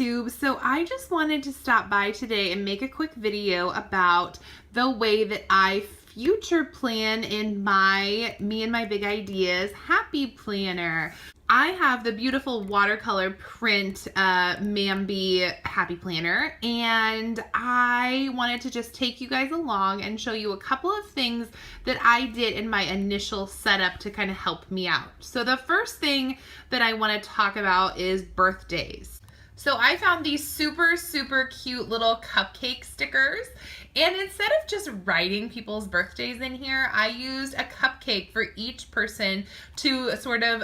YouTube. So I just wanted to stop by today and make a quick video about the way that I future plan in my Me and My Big Ideas Happy Planner. I have the beautiful watercolor print Mambi Happy Planner, and I wanted to just take you guys along and show you a couple of things that I did in my initial setup to kind of help me out. So the first thing that I want to talk about is birthdays. So I found these super cute little cupcake stickers, and instead of just writing people's birthdays in here, I used a cupcake for each person to sort of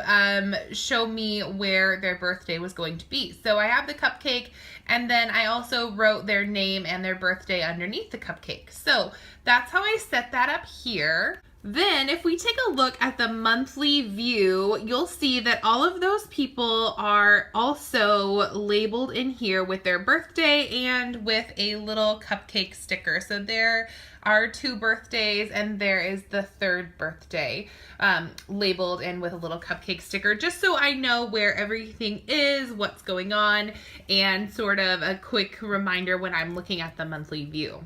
show me where their birthday was going to be. So I have the cupcake, and then I also wrote their name and their birthday underneath the cupcake. So that's how I set that up here. Then if we take a look at the monthly view, you'll see that all of those people are also labeled in here with their birthday and with a little cupcake sticker. So there are 2 birthdays and there is the 3rd birthday labeled in with a little cupcake sticker, just so I know where everything is, what's going on, and sort of a quick reminder when I'm looking at the monthly view.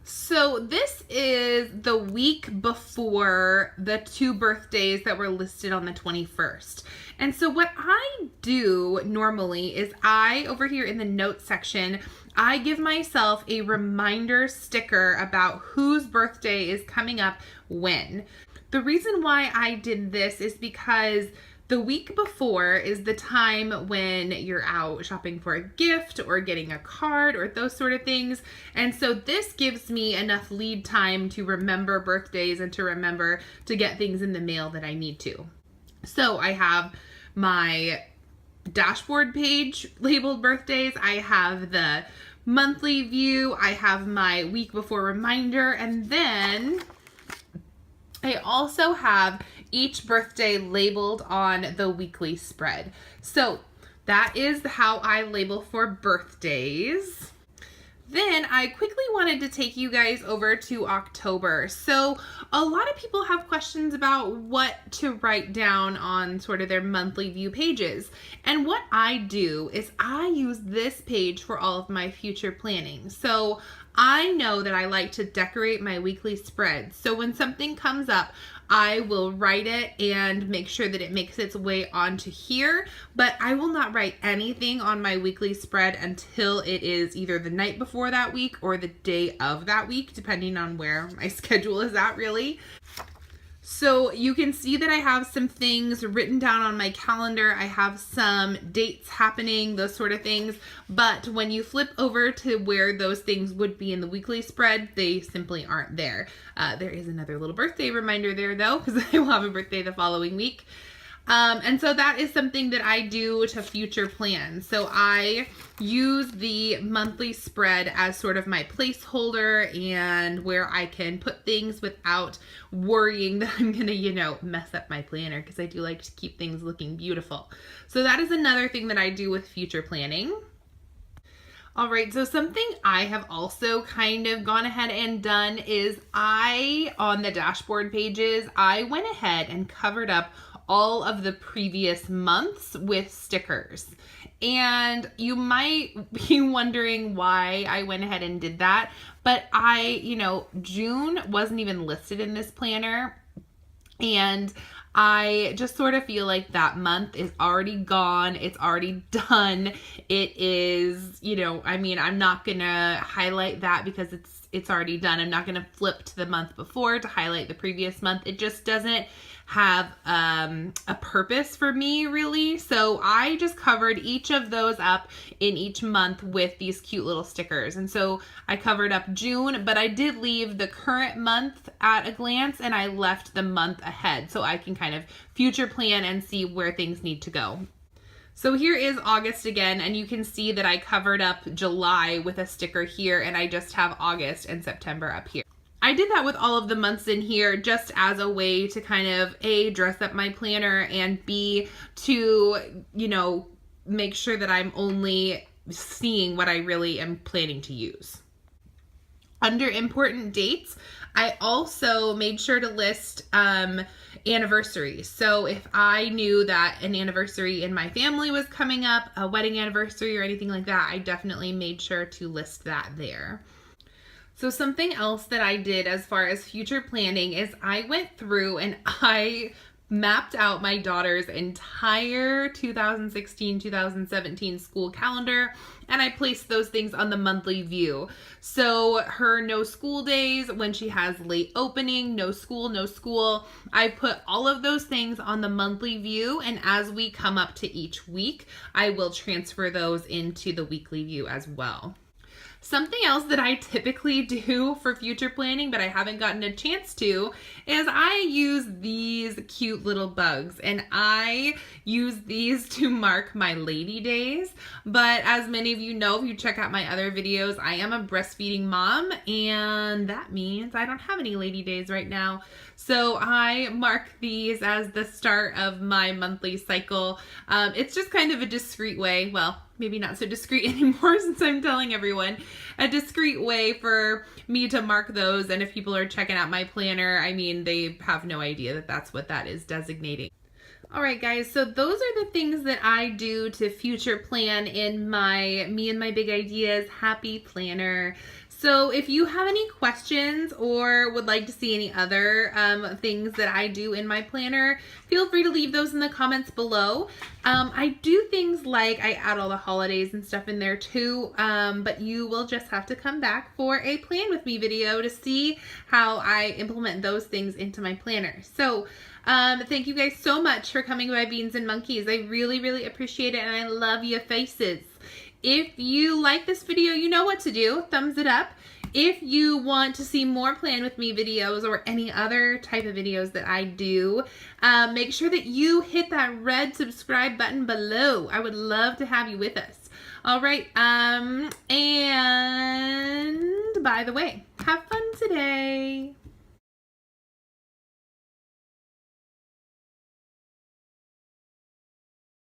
So this is the week before the 2 birthdays that were listed on the 21st. And so what I do normally is over here in the notes section, I give myself a reminder sticker about whose birthday is coming up when. The reason why I did this is because the week before is the time when you're out shopping for a gift or getting a card or those sort of things. And so this gives me enough lead time to remember birthdays and to remember to get things in the mail that I need to. So I have my dashboard page labeled birthdays. I have the monthly view. I have my week before reminder. And then I also have each birthday labeled on the weekly spread. So that is how I label for birthdays. Then I quickly wanted to take you guys over to October. So a lot of people have questions about what to write down on sort of their monthly view pages. And what I do is I use this page for all of my future planning. So I know that I like to decorate my weekly spread. So when something comes up, I will write it and make sure that it makes its way onto here, but I will not write anything on my weekly spread until it is either the night before that week or the day of that week, depending on where my schedule is at, really. So you can see that I have some things written down on my calendar. I have some dates happening, those sort of things. But when you flip over to where those things would be in the weekly spread, they simply aren't there. There is another little birthday reminder there though, because I will have a birthday the following week. And so that is something that I do to future plan. So I use the monthly spread as sort of my placeholder and where I can put things without worrying that I'm gonna, mess up my planner, because I do like to keep things looking beautiful. So that is another thing that I do with future planning. All right, so something I have also kind of gone ahead and done is on the dashboard pages, I went ahead and covered up all of the previous months with stickers. And you might be wondering why I went ahead and did that, but June wasn't even listed in this planner, and I just sort of feel like that month is already gone. It's already done. It is, I'm not gonna highlight that because it's already done. I'm not gonna flip to the month before to highlight the previous month. It just doesn't have a purpose for me, really. So I just covered each of those up in each month with these cute little stickers. And so I covered up June, but I did leave the current month at a glance, and I left the month ahead so I can kind of future plan and see where things need to go. So here is August again, and you can see that I covered up July with a sticker here, and I just have August and September up here. I did that with all of the months in here just as a way to kind of A, dress up my planner, and B, to, make sure that I'm only seeing what I really am planning to use. Under important dates, I also made sure to list anniversaries. So if I knew that an anniversary in my family was coming up, a wedding anniversary or anything like that, I definitely made sure to list that there. So something else that I did as far as future planning is I went through and I mapped out my daughter's entire 2016-2017 school calendar, and I placed those things on the monthly view. So her no school days, when she has late opening, no school, I put all of those things on the monthly view, and as we come up to each week, I will transfer those into the weekly view as well. Something else that I typically do for future planning, but I haven't gotten a chance to, is I use these cute little bugs, and I use these to mark my lady days. But as many of you know, if you check out my other videos, I am a breastfeeding mom, and that means I don't have any lady days right now. So I mark these as the start of my monthly cycle. It's just kind of a discreet way, well, maybe not so discreet anymore since I'm telling everyone, a discreet way for me to mark those. And if people are checking out my planner, I mean, they have no idea that that's what that is designating. All right, guys, so those are the things that I do to future plan in my Me and My Big Ideas Happy Planner. So if you have any questions or would like to see any other things that I do in my planner, feel free to leave those in the comments below. I do things like I add all the holidays and stuff in there too, but you will just have to come back for a plan with me video to see how I implement those things into my planner. So thank you guys so much for coming by Beans and Monkeys. I really, really appreciate it, and I love your faces. If you like this video, you know what to do. Thumbs it up. If you want to see more Plan With Me videos or any other type of videos that I do, make sure that you hit that red subscribe button below. I would love to have you with us. All right, and by the way, have fun today.